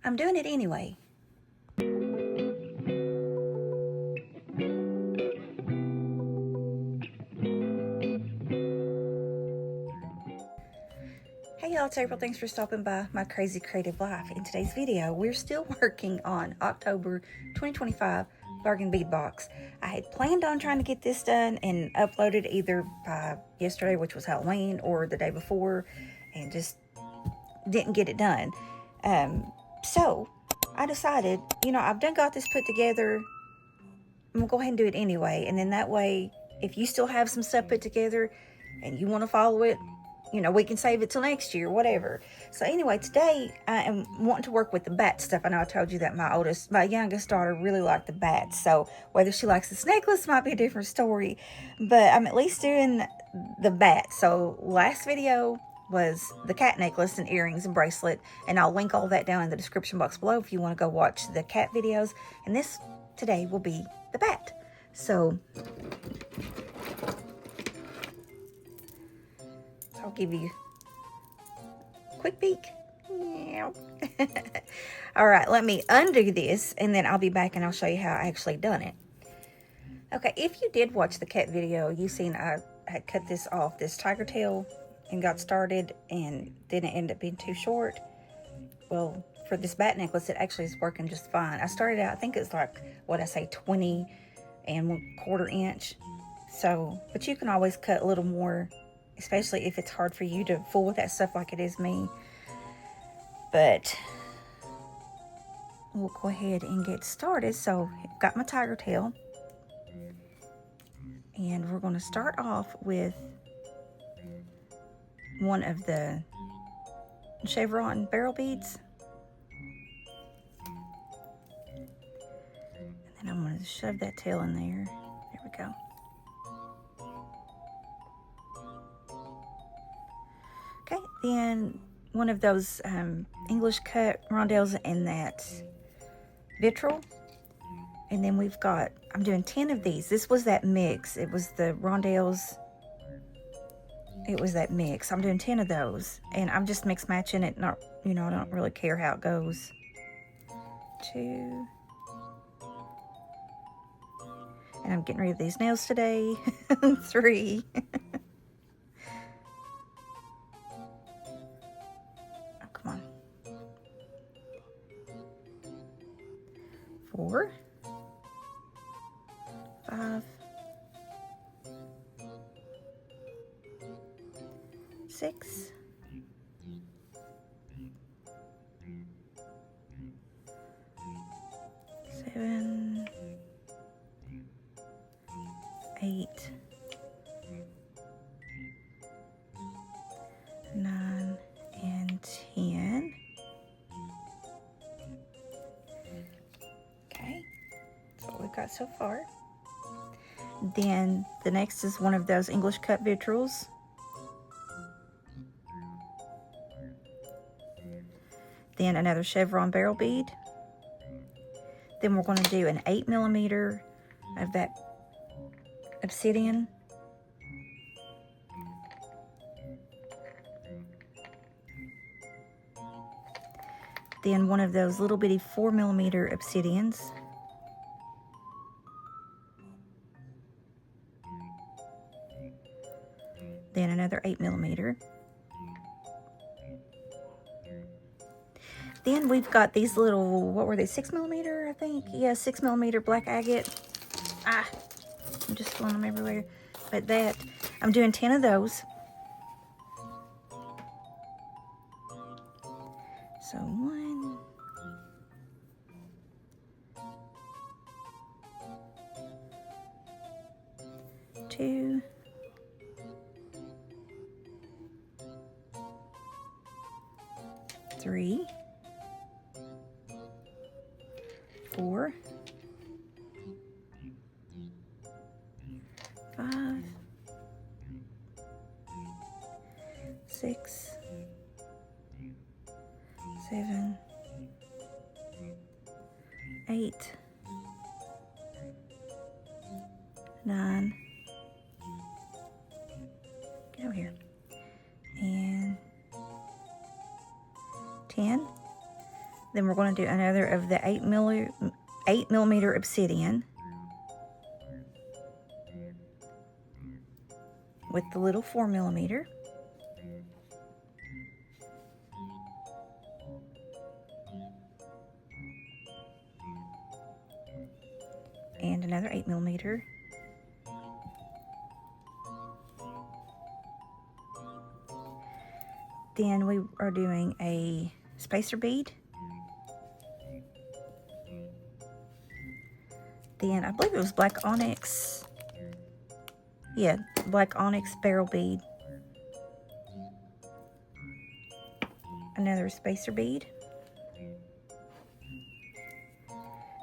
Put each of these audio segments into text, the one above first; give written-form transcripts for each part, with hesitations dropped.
I'm doing it anyway. Hey y'all, it's April. Thanks for stopping by my crazy creative life. In today's video, we're still working on October 2025 Bargain Bead Box. I had planned on trying to get this done and uploaded either by yesterday, which was Halloween, or the day before, and just didn't get it done. So I decided, I've done got this put together. I'm gonna go ahead and do it anyway, and then that way, if you still have some stuff put together and you want to follow it, we can save it till next year, whatever. So anyway, today I am wanting to work with the bat stuff. I know I told you that my youngest daughter really liked the bats. So whether she likes this necklace might be a different story, but I'm at least doing the bat. So last video was the cat necklace and earrings and bracelet, and I'll link all that down in the description box below if you want to go watch the cat videos. And this today will be the bat. So I'll give you a quick peek. All right, let me undo this, and then I'll be back and I'll show you how I actually done it. Okay, if you did watch the cat video, you seen I had cut this off, this tiger tail, and got started, and didn't end up being too short. Well, for this bat necklace, it actually is working just fine. I started out, I think it's like, 20 and 1/4 inch. So, but you can always cut a little more, especially if it's hard for you to fool with that stuff like it is me. But we'll go ahead and get started. So I've got my tiger tail, and we're going to start off with one of the chevron barrel beads, and then I'm going to shove that tail in there. There we go. Okay, then one of those English cut rondelles in that vitriol. And then we've got, I'm doing 10 of these. This was that mix. It was the rondelles. It was that mix. I'm doing 10 of those. And I'm just mix matching it. Not, I don't really care how it goes. 2. And I'm getting rid of these nails today. 3. Come on. 4, 5, 6, 7, 8, 9, and 10. Okay, that's what we've got so far. Then the next is one of those English cut vitrials. Then another chevron barrel bead. Then we're going to do an 8mm of that obsidian. Then one of those little bitty 4mm obsidians. Then another 8mm. Then we've got these little, what were they, 6mm, I think? Yeah, 6mm black agate. I'm just throwing them everywhere. But that, I'm doing 10 of those. So 1, 2, 3, 4, 5, 6, 7, 8, 9, get over here, and 10. Then we're going to do another of the 8 millimeter obsidian with the little 4 millimeter. And another 8 millimeter. Then we are doing a spacer bead. Then I believe it was black onyx. Yeah, black onyx barrel bead. Another spacer bead.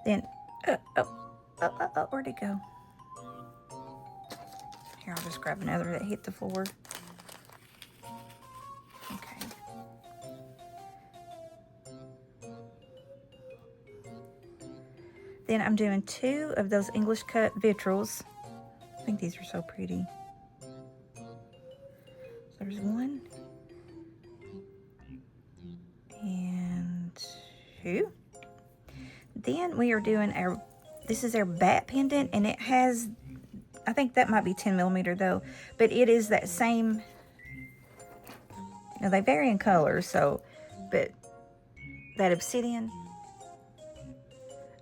Then, where'd it go? Here, I'll just grab another that hit the floor. Okay. Then I'm doing 2 of those English cut vitrals. I think these are so pretty. So there's 1 and 2. Then we are doing this is our bat pendant, and it has, I think that might be 10 millimeter though, but it is that same, they vary in color, so, but that obsidian,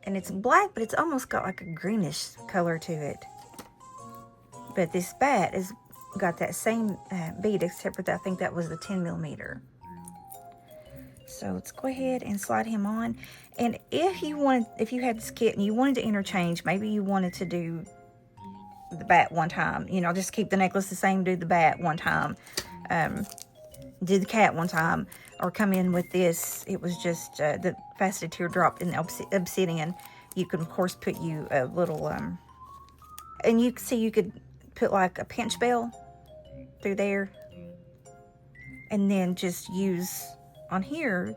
and it's black, but it's almost got like a greenish color to it. But this bat has got that same bead, except for that, I think that was the 10 millimeter. So let's go ahead and slide him on. And if you had this kit and you wanted to interchange, maybe you wanted to do the bat one time, just keep the necklace the same, do the bat one time, do the cat one time, or come in with this. It was just the faceted teardrop in the obsidian. You could, of course, put you a little, and you see you could put like a pinch bell through there, and then just use on here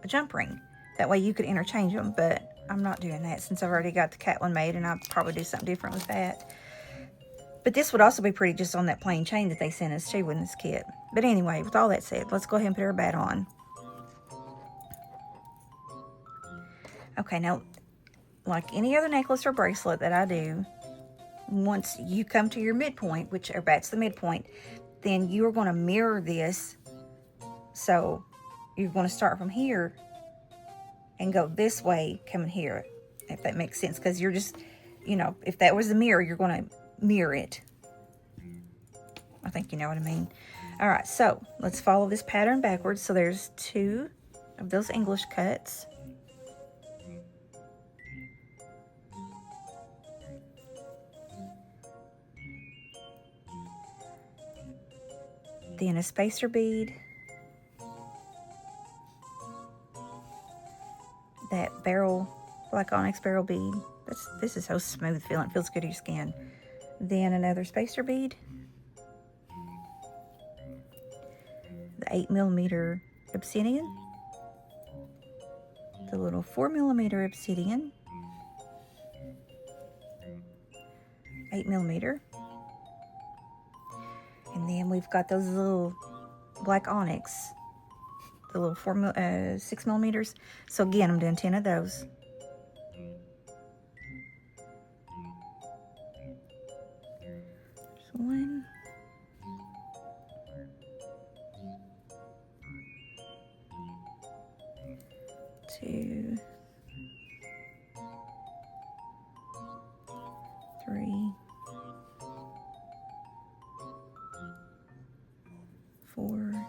a jump ring. That way you could interchange them, but I'm not doing that since I've already got the cat one made, and I'll probably do something different with that. But this would also be pretty just on that plain chain that they sent us too in this kit. But anyway, with all that said, let's go ahead and put our bat on. Okay, now, like any other necklace or bracelet that I do, once you come to your midpoint, which our bat's the midpoint, then you're going to mirror this. So you're going to start from here and go this way coming here, if that makes sense, because you're just, if that was the mirror, you're going to mirror it. I think you know what I mean. All right, so let's follow this pattern backwards. So there's 2 of those English cuts. Then a spacer bead. That black onyx barrel bead. This is so smooth feeling. It feels good to your skin. Then another spacer bead. The 8 millimeter obsidian. The little 4 millimeter obsidian. 8 millimeter. And then we've got those little black onyx, the little 6 millimeters. So again, I'm doing 10 of those. There's 1. 2. 3. 4.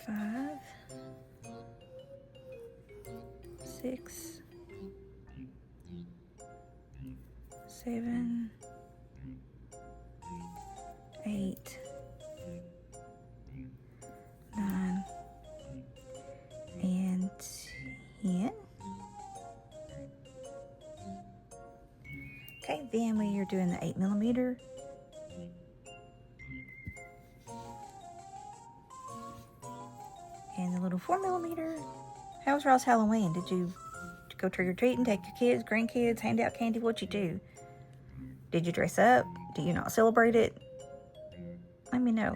5. 6. 7. 8. 9. And 10. Okay, then we are doing the 8 millimeter. And the little 4 millimeter. How was Ross Halloween? Did you Go trick-or-treating, take your kids, grandkids, hand out candy. What you do? Did you dress up? Do you not celebrate it? Let me know.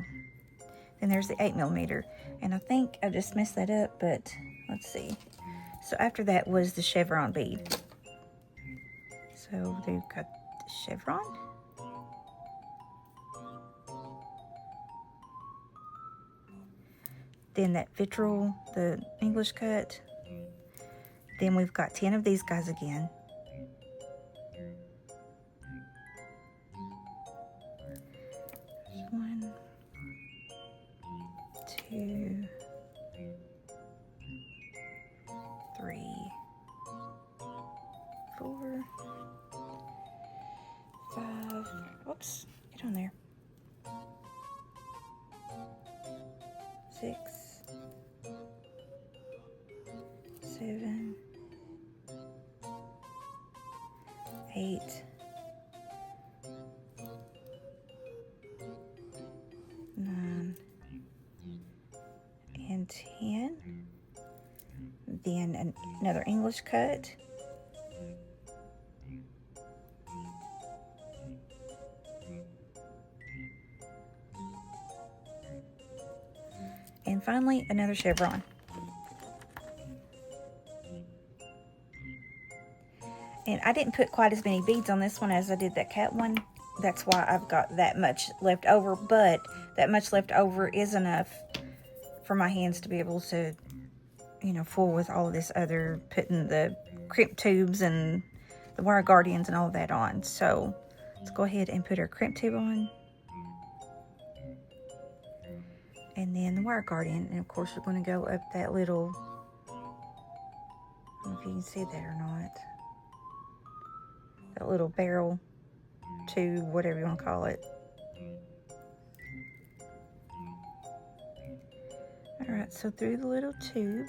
Then there's the 8mm. And I think I just messed that up, but let's see. So after that was the chevron bead. So they've got the chevron. Then that vitriol, the English cut. Then we've got 10 of these guys again. One, two, three, 4, 5. Oops, get on there. 6, 7, 8, 9, and 10. Then another English cut. And finally, another chevron. And I didn't put quite as many beads on this one as I did that cat one. That's why I've got that much left over, but that much left over is enough for my hands to be able to, you know, fool with all of this other, putting the crimp tubes and the wire guardians and all of that on. So let's go ahead and put our crimp tube on. And then the wire guardian, and of course we're going to go up that little, I don't know if you can see that or not, that little barrel tube, whatever you want to call it. Alright, so through the little tube,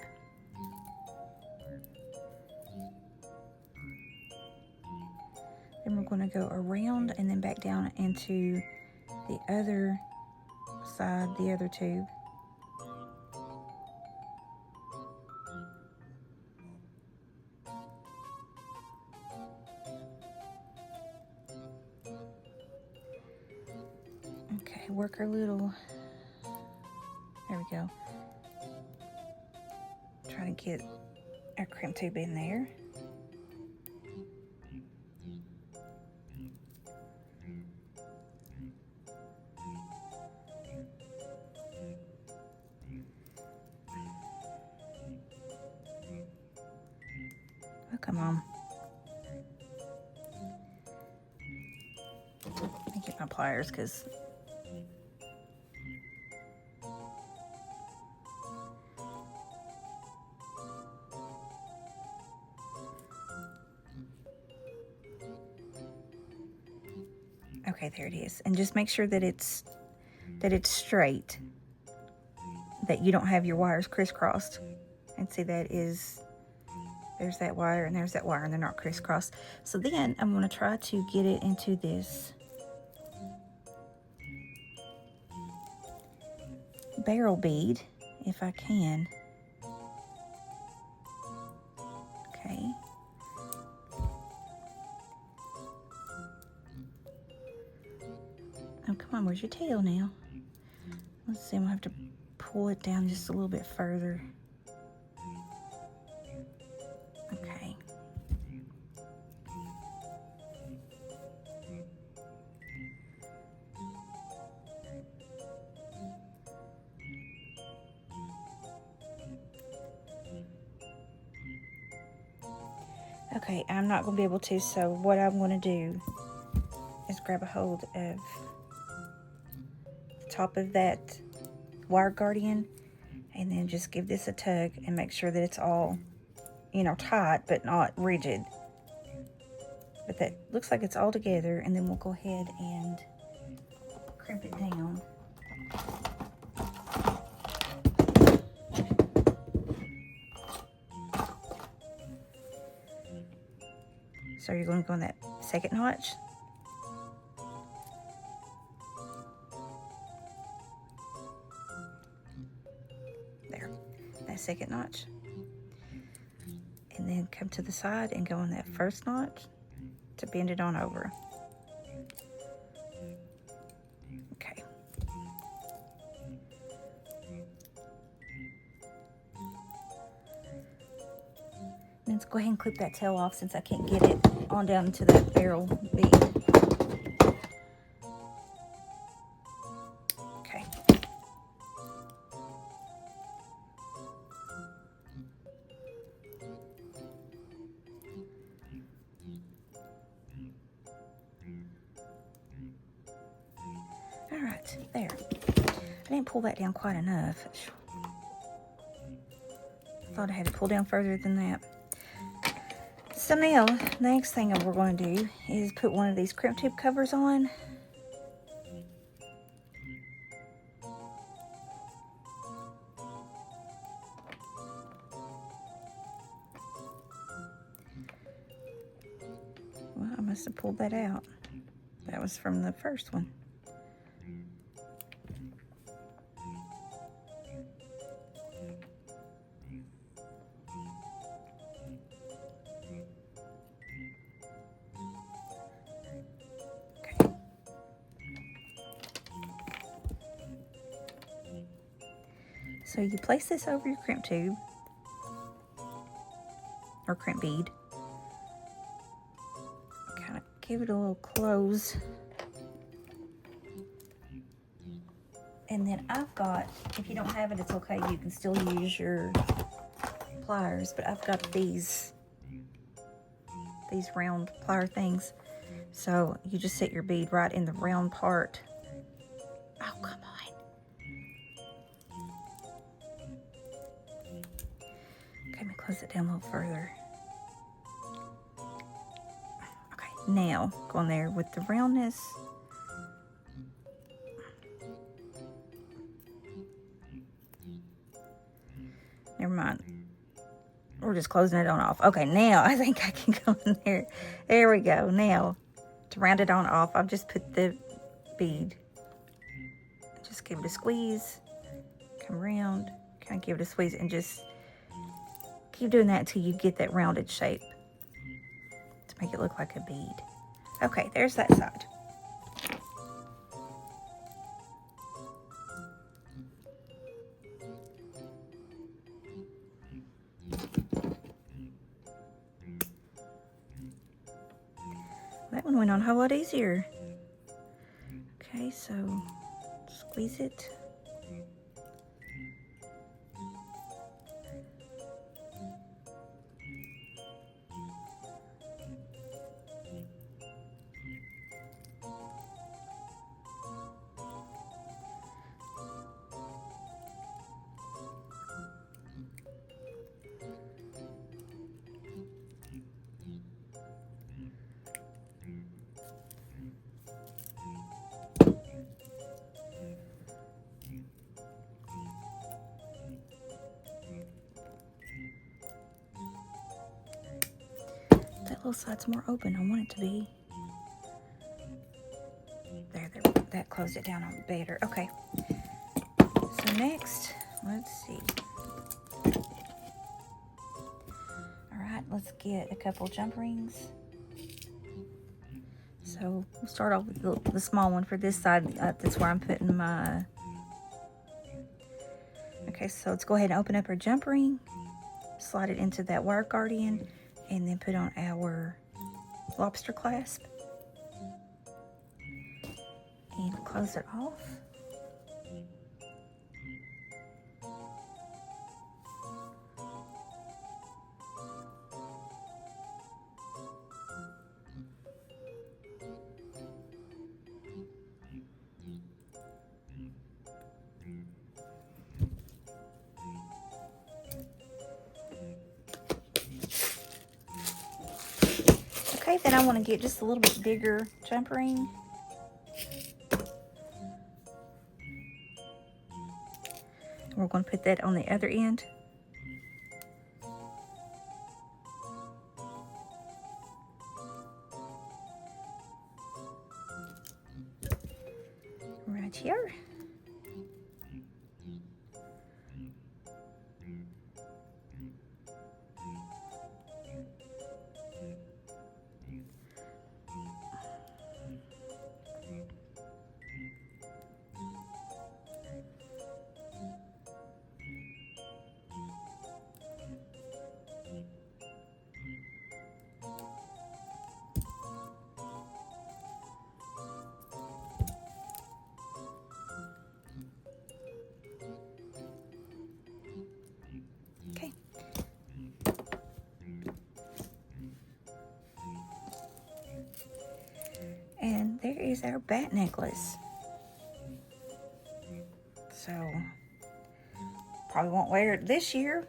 then we're going to go around and then back down into the other side, the other tube. Okay, work our little, there we go. Try to get our crimp tube in there. Oh, come on. Let me get my pliers, because okay, there it is. And just make sure that it's straight, that you don't have your wires crisscrossed. And see, that is, there's that wire and there's that wire, and they're not crisscrossed. So then I'm going to try to get it into this barrel bead if I can. Okay. Oh, come on, where's your tail now? Let's see, I'm gonna have to pull it down just a little bit further. Okay. Okay, I'm not gonna be able to, so what I'm gonna do is grab a hold of the top of that wire guardian and then just give this a tug and make sure that it's all, you know, tight but not rigid. But that looks like it's all together, and then we'll go ahead and crimp it down. So you're going to go on that second notch. There, that second notch. And and then come to the side and go in that first notch to bend it on over. Okay. And let's go ahead and clip that tail off since I can't get it on down into that barrel bead. Okay. All right, there. I didn't pull that down quite enough. I thought I had to pull down further than that. So now, the next thing we're going to do is put one of these crimp tube covers on. Well, I must have pulled that out. That was from the first one. So you place this over your crimp tube, or crimp bead. Kind of give it a little close. And then I've got, if you don't have it, it's okay. You can still use your pliers, but I've got these round plier things. So you just set your bead right in the round part. Oh, come on. Okay, let me close it down a little further. Okay, now go on there with the roundness. Never mind. We're just closing it on off. Okay, now I think I can go in there. There we go. Now, to round it on off, I've just put the bead. Just give it a squeeze. Come around. Kind of give it a squeeze and just keep doing that until you get that rounded shape to make it look like a bead. Okay, there's that side. That one went on a whole lot easier. Okay, so squeeze it. That little side's more open. I want it to be. There, that closed it down on better. Okay. So next, let's see. All right, let's get a couple jump rings. So we'll start off with the small one for this side. That's where I'm putting my. Okay, so let's go ahead and open up our jump ring, slide it into that wire guardian, and then put on our lobster clasp. And close it off. Okay, then I want to get just a little bit bigger jump ring. We're going to put that on the other end. Right here. is our bat necklace. So, probably won't wear it this year,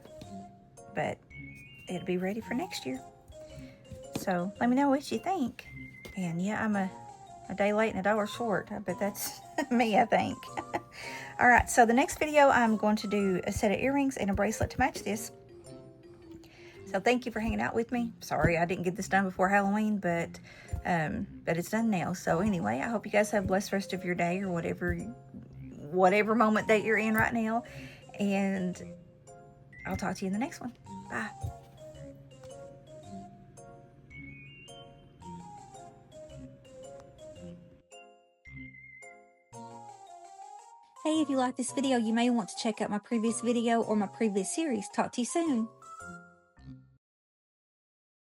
but it'll be ready for next year. So, let me know what you think. And yeah, I'm a day late and a dollar short, but that's me, I think. All right, so the next video, I'm going to do a set of earrings and a bracelet to match this. So thank you for hanging out with me. Sorry I didn't get this done before Halloween, but it's done now. So anyway, I hope you guys have a blessed rest of your day or whatever moment that you're in right now. And I'll talk to you in the next one. Bye. Hey, if you like this video, you may want to check out my previous video or my previous series. Talk to you soon.